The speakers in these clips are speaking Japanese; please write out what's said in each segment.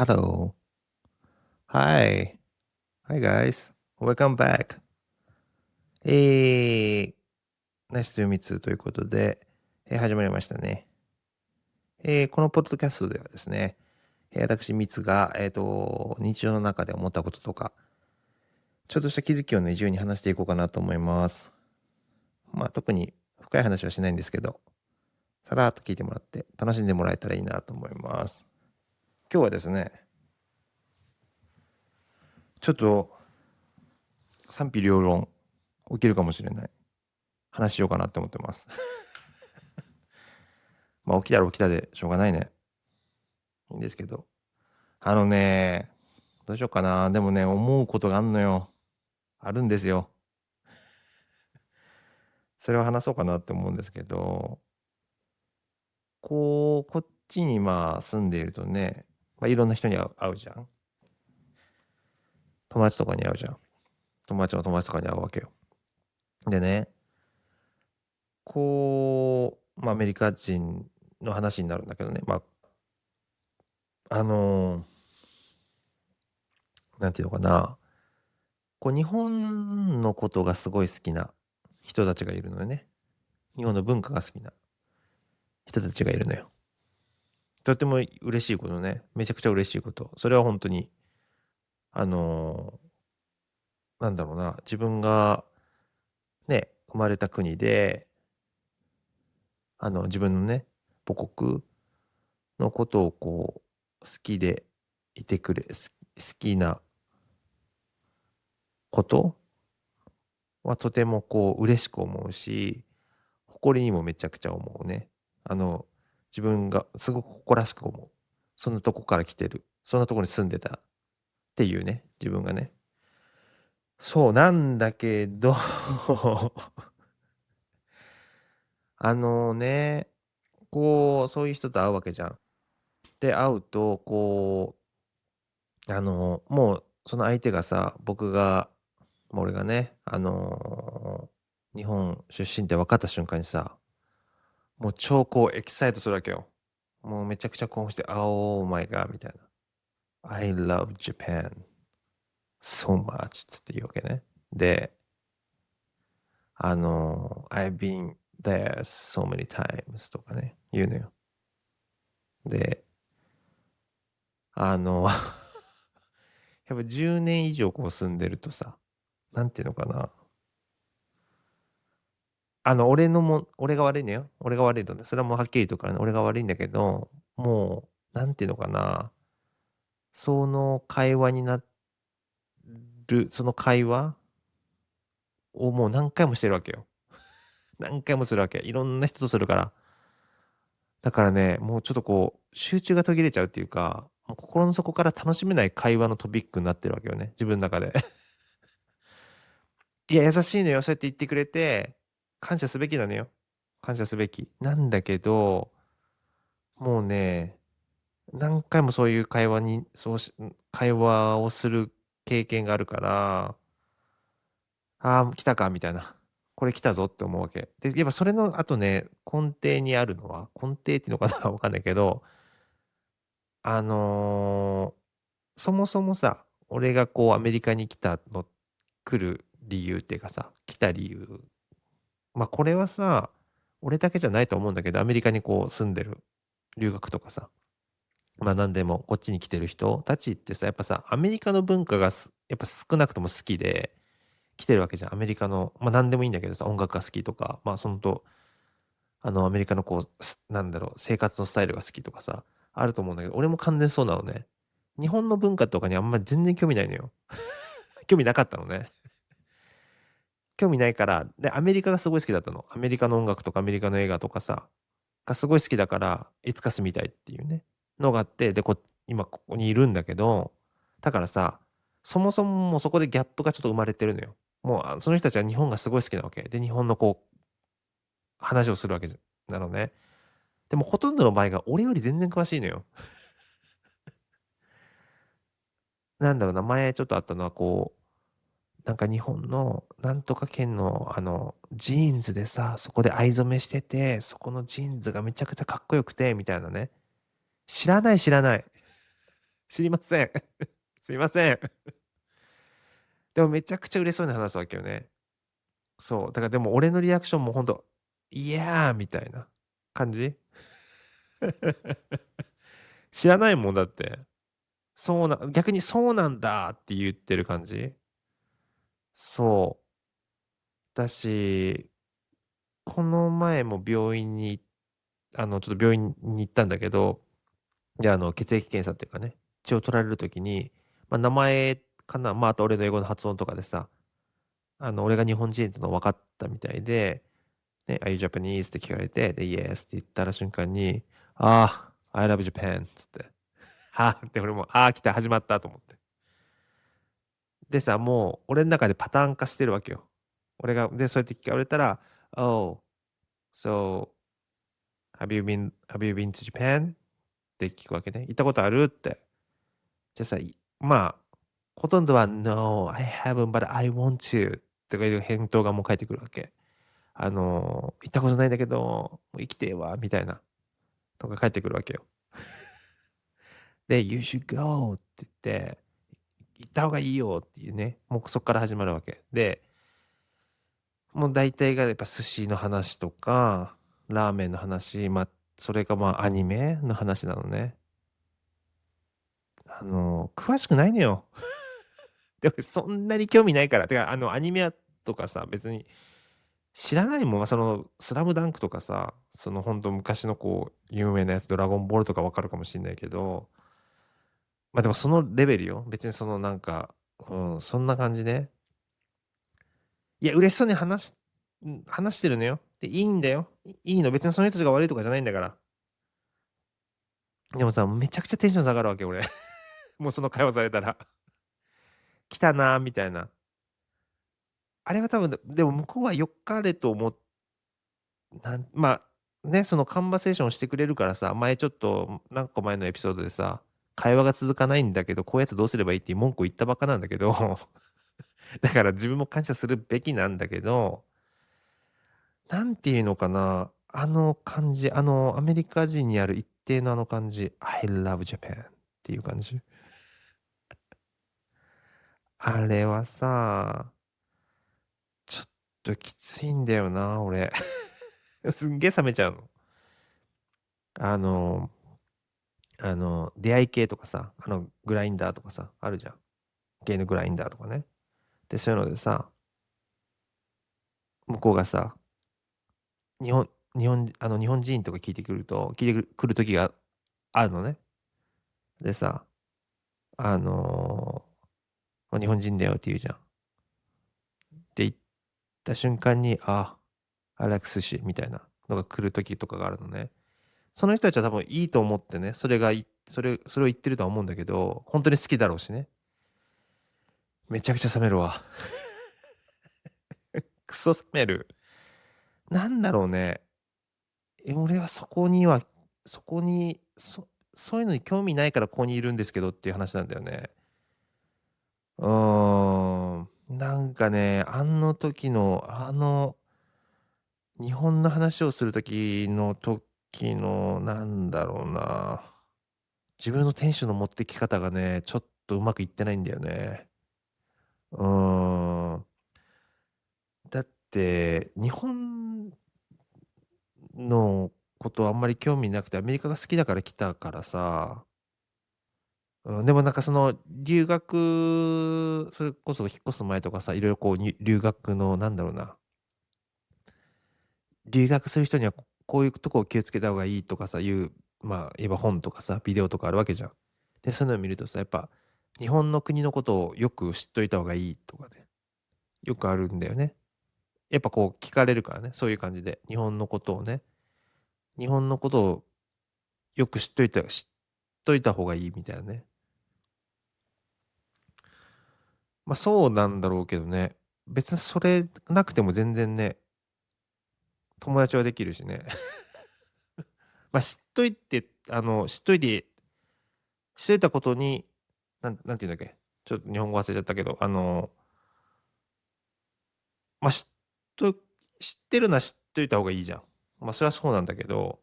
Hello. Hi. Hi guys. Welcome back. Nice to meet you ということで、始まりましたね。このポッドキャストではですね、私、ミツが、日常の中で思ったこととか、ちょっとした気づきをね、自由に話していこうかなと思います。まあ、特に深い話はしないんですけど、さらっと聞いてもらって楽しんでもらえたらいいなと思います。今日はですね、ちょっと賛否両論起きるかもしれない話しようかなって思ってます。まあ、起きたら起きたでしょうがないね。いいんですけど。どうしようかな。でもね、思うことがあんのよ。あるんですよ。それを話そうかなって思うんですけど、こっちにまあ住んでいるとね、まあ、いろんな人に会うじゃん。友達とかに会うじゃん。友達の友達とかに会うわけよ。でね、まあアメリカ人の話になるんだけどね、まあ、なんていうのかな。日本のことがすごい好きな人たちがいるのよね。日本の文化が好きな人たちがいるのよ。とても嬉しいことね。めちゃくちゃ嬉しいこと。それは本当に、あのなんだろうな、自分がね、生まれた国で、自分のね、母国のことを好きでいてくれ、好きなことはとても嬉しく思うし、誇りにもめちゃくちゃ思うね。あの、自分がすごく誇らしく思う。そんなとこから来てる。そんなとこに住んでたっていうね、自分がね。そうなんだけどあのね、そういう人と会うわけじゃん。で、会うと、もうその相手がさ、俺がね、日本出身って分かった瞬間にさ、もう超エキサイトするわけよ。もうめちゃくちゃ興奮して、Oh my god みたいな。I love Japan so much つって言うわけね。で、I've been there so many times とかね、言うのよ。で、あのやっぱ10年以上住んでるとさ、なんていうのかな。俺が悪いのよ。俺が悪いのね。それはもうはっきりとからね、俺が悪いんだけど、もう、なんていうのかな。その会話になその会話をもう何回もしてるわけよ。何回もするわけ。いろんな人とするから。だからね、もうちょっと集中が途切れちゃうっていうか、もう心の底から楽しめない会話のトピックになってるわけよね。自分の中で。いや、優しいのよ。そうやって言ってくれて、感謝すべきなのよ。感謝すべき。なんだけど、もうね、何回もそういう会話をする経験があるから、ああ、来たかみたいな。これ来たぞって思うわけ。で、やっぱそれの後ね、根底にあるのは、根底っていうのかなわかんないけど、あの、そもそもさ、俺がアメリカに来る理由っていうかさ、来た理由。まあこれはさ、俺だけじゃないと思うんだけど、アメリカに住んでる留学とかさ、まあ何でもこっちに来てる人たちってさ、やっぱさ、アメリカの文化がやっぱ少なくとも好きで来てるわけじゃん。アメリカの、まあ何でもいいんだけどさ、音楽が好きとか、まあそのと、アメリカのなんだろう、生活のスタイルが好きとかさ、あると思うんだけど、俺も完全にそうなのね。日本の文化とかにあんまり全然興味ないのよ。興味なかったのね。興味ないから、で、アメリカがすごい好きだったの。アメリカの音楽とかアメリカの映画とかさ、がすごい好きだから、いつか住みたいっていうね、のがあって、で、今ここにいるんだけど、だからさ、そもそももうそこでギャップがちょっと生まれてるのよ。もう、その人たちは日本がすごい好きなわけ。で、日本の話をするわけなのね。でもほとんどの場合が俺より全然詳しいのよ。なんだろうな、前ちょっとあったのはなんか日本のなんとか県のジーンズでさ、そこで藍染めしてて、そこのジーンズがめちゃくちゃかっこよくて、みたいなね。知らない知らない。知りません。すいません。でもめちゃくちゃ嬉しそうに話すわけよね。そう、だからでも俺のリアクションもほんと、いや、みたいな感じ。知らないもんだって。逆にそうなんだって言ってる感じ。そう。だし、この前も病院にちょっと病院に行ったんだけど、で、血液検査っていうかね、血を取られる時に、ま、名前かな、ま、あと俺の英語の発音とかでさ、俺が日本人っての分かったみたいで、ね、Are you Japanese? って聞かれて、で、Yes って言ったら瞬間に、ああ、I love Japan つって、はあって俺も、ああ、来た、始まったと思って。でさ、もう俺の中でパターン化してるわけよ。で、そうやって聞かれたら、Oh, so have you been to Japan? って聞くわけね。行ったことあるって。じゃあさ、まあ、ほとんどは No, I haven't, but I want to とかいう返答がもう返ってくるわけ。行ったことないんだけど、もう生きてえわ、みたいな、とか返ってくるわけよ。で、You should go って言って、行った方がいいよっていうね、もうそっから始まるわけ。で、もう大体がやっぱ寿司の話とか、ラーメンの話、まあ、それかまあアニメの話なのね。詳しくないのよ。でもそんなに興味ないから。てか、アニメとかさ、別に知らないもん。まあ、スラムダンクとかさ、ほんと昔のこう、有名なやつ、ドラゴンボールとかわかるかもしんないけど、ま、でもそのレベルよ。別になんか、そんな感じね。いや、嬉しそうに話してるのよ。で、いいんだよ。いいの。別にその人たちが悪いとかじゃないんだから。でもさ、めちゃくちゃテンション下がるわけ、俺。もうその会話されたら。来たなみたいな。あれは多分、でも向こうは良かれとまあ、ね、そのカンバセーションをしてくれるからさ、前ちょっと何個前のエピソードでさ、会話が続かないんだけど、こういうやつどうすればいいっていう文句を言ったばっかなんだけど、だから自分も感謝するべきなんだけど、なんていうのかな、あの感じ、アメリカ人にある一定のあの感じ、I love Japan っていう感じ。あれはさ、ちょっときついんだよな、俺。すんげえ冷めちゃうの。あの、出会い系とかさ、グラインダーとかさ、あるじゃん。ゲームグラインダーとかね。で、そういうのでさ、向こうがさ、日本日本人とか聞いてくる時があるのね。でさ、あの、日本人だよって言うじゃん。って言った瞬間に、あ、I like sushi みたいなのが来る時とかがあるのね。その人たちは多分いいと思ってね、それを言ってるとは思うんだけど、本当に好きだろうしね。めちゃくちゃ冷めるわ。クソ冷める。なんだろうね。俺はそこに、そういうのに興味ないからここにいるんですけどっていう話なんだよね。なんかね、あの時の、日本の話をする時の、なんだろうな、自分のテンションの持ってき方がね、ちょっとうまくいってないんだよね。うーん。だって、日本のことあんまり興味なくて、アメリカが好きだから来たからさ、でもなんかそれこそ引っ越す前とかさ、いろいろこう留学のなんだろうな、留学する人にはこういうとこを気をつけた方がいいとかさ、まあ、言えば本とかさ、ビデオとかあるわけじゃん。で、そういうのを見るとさ、やっぱ日本の国のことをよく知っといた方がいいとかね、よくあるんだよね。やっぱこう聞かれるからね、そういう感じで。日本のことをよく知っといた方がいいみたいなね。ま、そうなんだろうけどね。別にそれなくても全然ね、友達はできるしね。ま、知っといたことに、なんて言うんだっけ、ちょっと日本語忘れちゃったけど、ま、知ってるのは知っといた方がいいじゃん。ま、それはそうなんだけど、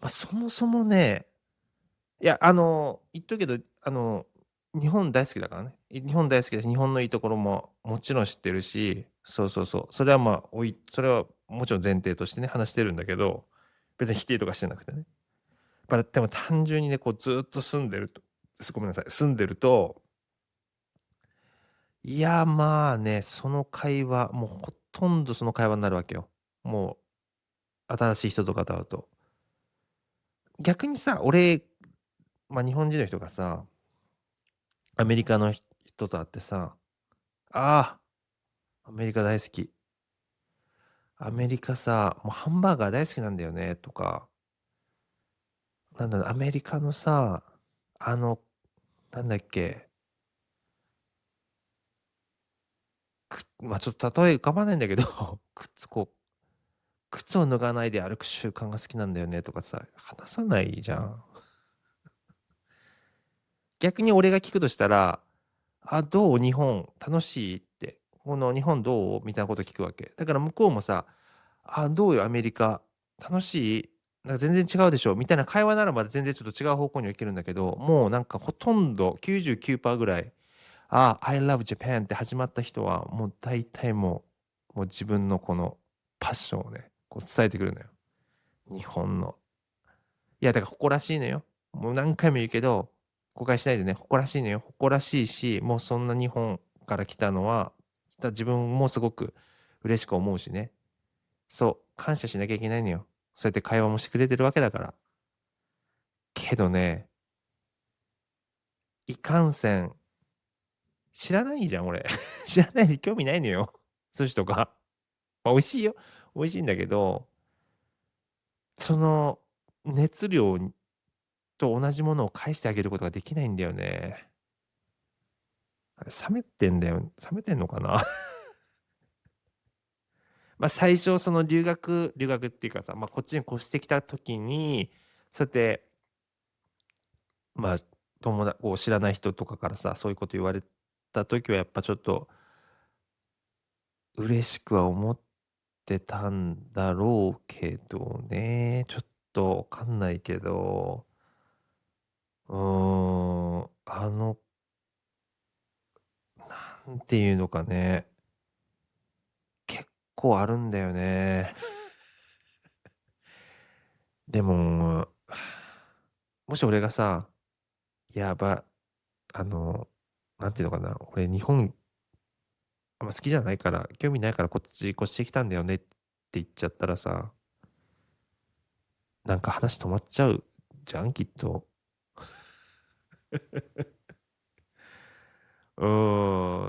そもそもね、いや、言っとくけど、日本大好きだからね。日本大好きだし、日本のいいところももちろん知ってるし、そうそうそう。それはまあ、それはもちろん前提としてね、話してるんだけど、別に否定とかしてなくてね。でも単純にね、こうずっと住んでると、ごめんなさい、住んでると、いや、まあね、その会話、もうほとんどその会話になるわけよ。もう、新しい人とかと会うと。逆にさ、俺、日本人の人がさ、アメリカの人と会ってさ、ああ、アメリカ大好き。アメリカさ、もうハンバーガー大好きなんだよね、とか、なんだろう、アメリカのさ、あの、なんだっけ、ちょっと例え浮かばないんだけど、靴を脱がないで歩く習慣が好きなんだよねとかさ、話さないじゃん。逆に俺が聞くとしたら、どう日本楽しいって、この日本どうみたいなこと聞くわけ。だから向こうもさ、どうよアメリカ楽しいなんか全然違うでしょみたいな会話ならば全然ちょっと違う方向にはいけるんだけど、もうなんかほとんど99%ぐらい、I love Japan って始まった人は、もう大体もう自分のこのパッションをね、こう伝えてくるのよ。日本の。いや、だから誇らしいのよ。もう何回も言うけど、誤解しないでね、誇らしいのよ。誇らしいし、もうそんな日本から来たのは、自分もすごく嬉しく思うしね。そう、感謝しなきゃいけないのよ。そうやって会話もしてくれてるわけだから。けどね、いかんせん、知らないじゃん、俺。知らないし、興味ないのよ。寿司とか。美味しいよ。美味しいんだけど、その熱量と同じものを返してあげることができないんだよね。冷めてんだよ。冷めてんのかな最初、その留学っていうかさ、こっちに越してきた時に、そうやって、まあ、こう知らない人とかからさ、そういうこと言われた時はやっぱちょっと嬉しくは思ってたんだろうけどね。ちょっとわかんないけど、なんていうのかね、結構あるんだよね。でも、もし俺がさ、やば、あの、なんていうのかな、俺日本あんま好きじゃないから、興味ないからこっち越してきたんだよねって言っちゃったらさ、なんか話止まっちゃうじゃん、きっと。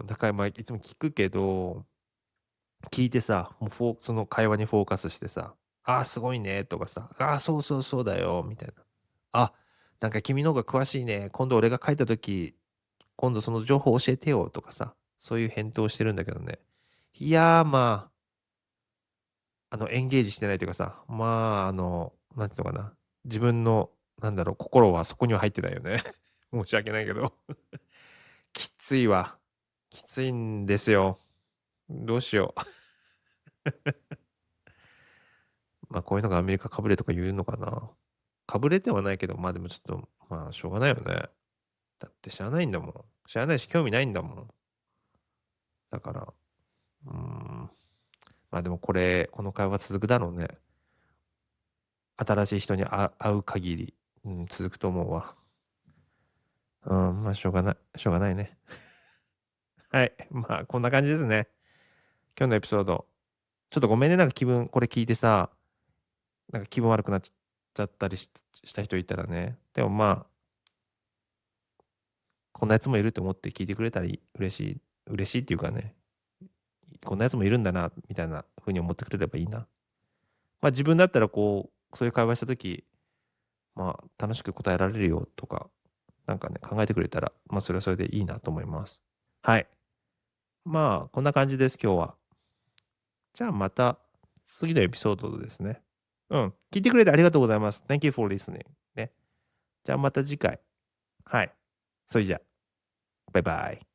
だからいつも聞くけど、聞いてさ、もうその会話にフォーカスしてさ、すごいね、とかさ、そうそうそうだよ、みたいな。あ、なんか君の方が詳しいね。今度俺が書いたとき、今度その情報教えてよ、とかさ、そういう返答してるんだけどね。いやー、エンゲージしてないというかさ、なんていうのかな。自分の、なんだろう、心はそこには入ってないよね。申し訳ないけど。きついわ。きついんですよ。どうしよう。こういうのがアメリカかぶれとか言うのかな。かぶれてはないけど、でもちょっと、しょうがないよね。だって知らないんだもん。知らないし興味ないんだもん。だから、うーん。でもこの会話続くだろうね。新しい人に会う限り、続くと思うわ。しょうがない。しょうがないね。はい。こんな感じですね。今日のエピソード。ちょっとごめんね。なんかこれ聞いてさ、なんか気分悪くなっちゃったりした人いたらね。でもこんなやつもいると思って聞いてくれたら嬉しい。嬉しいっていうかね、こんなやつもいるんだな、みたいな風に思ってくれればいいな。自分だったらそういう会話したとき、楽しく答えられるよとか、なんかね、考えてくれたら、それはそれでいいなと思います。はい。こんな感じです、今日は。じゃあまた次のエピソードですね。聞いてくれてありがとうございます。Thank you for listening. ね。じゃあまた次回。はい。それじゃあ、バイバイ。